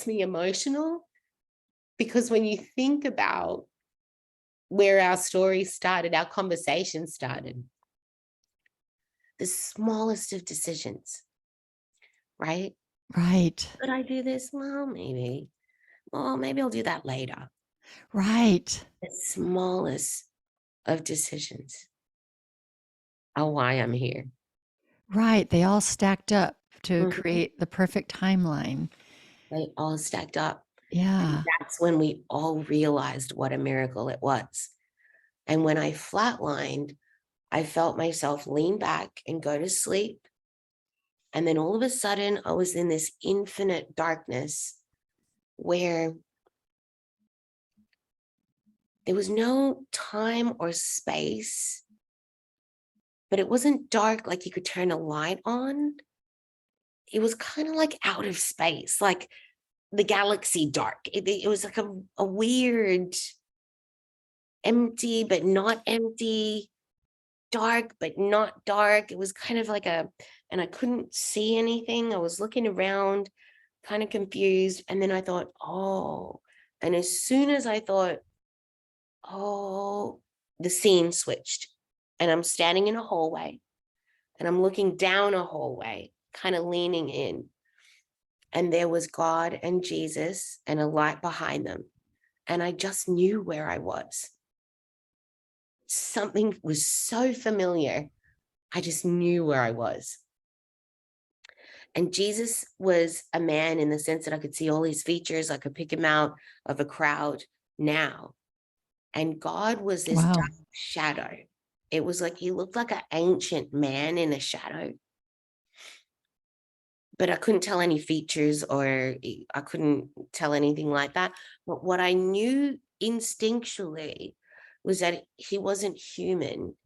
gets me emotional, because when you think about where our story started, our conversation started, the smallest of decisions, right? Right. Could I do this? Well, maybe. Well, maybe I'll do that later. Right. The smallest of decisions are why I'm here. Right. They all stacked up to Mhm. create the perfect timeline. They all stacked up. And Yeah. that's when we all realized what a miracle it was. And when I flatlined, I felt myself lean back and go to sleep. And then all of a sudden, I was in this infinite darkness where there was no time or space, but it wasn't dark like you could turn a light on. It was kind of like out of space, like the galaxy dark. It was like a weird, empty, but not empty, dark, but not dark. It was kind of like and I couldn't see anything. I was looking around, kind of confused. And then I thought, oh, and as soon as I thought, oh, the scene switched. And I'm standing in a hallway and I'm looking down a hallway, kind of leaning in. And there was God and Jesus and a light behind them. And I just knew where I was. Something was so familiar. I just knew where I was. And Jesus was a man in the sense that I could see all his features. I could pick him out of a crowd now. And God was this Wow. dark shadow. It was like he looked like an ancient man in a shadow, but I couldn't tell any features, or I couldn't tell anything like that. But what I knew instinctually was that he wasn't human.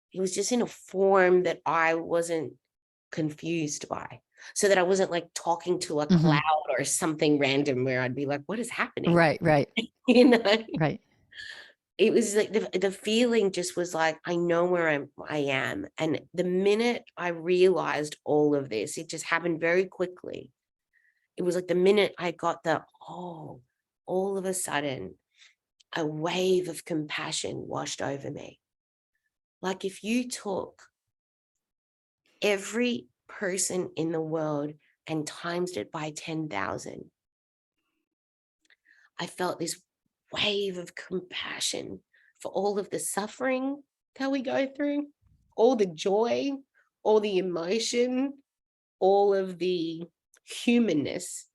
He was just in a form that I wasn't confused by. So that I wasn't like talking to a Hmm. cloud or something random where I'd be like, what is happening? Right. Right. You know? Right. It was like the feeling just was like, I know where I am. And the minute I realized all of this, it just happened very quickly. It was like the minute I got oh, all of a sudden, a wave of compassion washed over me. Like if you took every person in the world and times it by 10,000, I felt this wave of compassion for all of the suffering that we go through, all the joy, all the emotion, all of the humanness,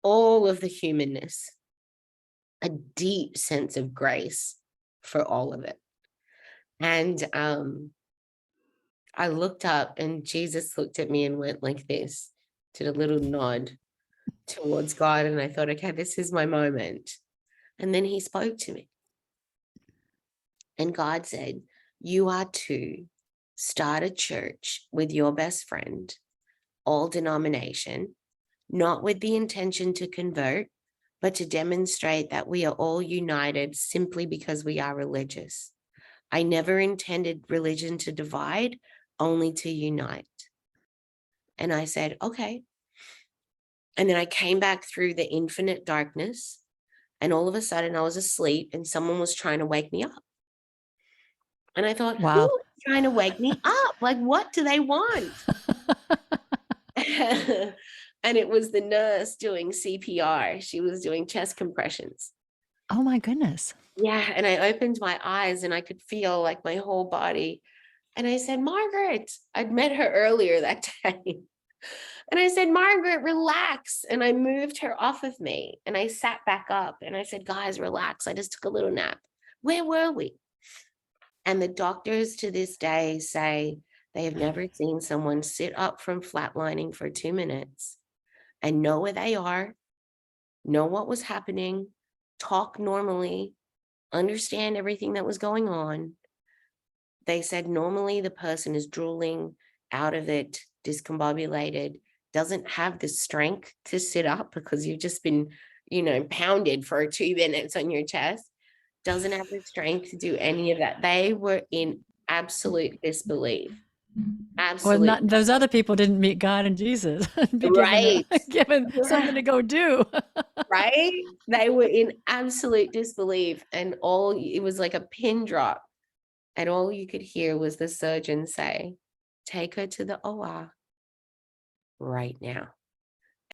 all of the humanness, a deep sense of grace for all of it. And I looked up and Jesus looked at me and went like this, did a little nod towards God. And I thought, okay, this is my moment. And then he spoke to me. And God said, you are to start a church with your best friend, all denomination, not with the intention to convert, but to demonstrate that we are all united simply because we are religious. I never intended religion to divide, only to unite. And I said, okay. And then I came back through the infinite darkness, and all of a sudden I was asleep and someone was trying to wake me up. And I thought, who Wow. is trying to wake me up? Like, what do they want? And it was the nurse doing CPR. She was doing chest compressions. Oh my goodness. Yeah. And I opened my eyes and I could feel like my whole body. And I said, Margaret, I'd met her earlier that day. And I said, Margaret, relax. And I moved her off of me and I sat back up and I said, guys, relax. I just took a little nap. Where were we? And the doctors to this day say they have never seen someone sit up from flatlining for 2 minutes and know where they are, know what was happening, talk normally, understand everything that was going on. They said normally the person is drooling, out of it, discombobulated, doesn't have the strength to sit up because you've just been, pounded for 2 minutes on your chest, doesn't have the strength to do any of that. They were in absolute disbelief. Well, Absolutely. not those other people didn't meet God and Jesus and be given Right. given something to go do. Right. They were in absolute disbelief, and it was like a pin drop. And all you could hear was the surgeon say, take her to the OR right now.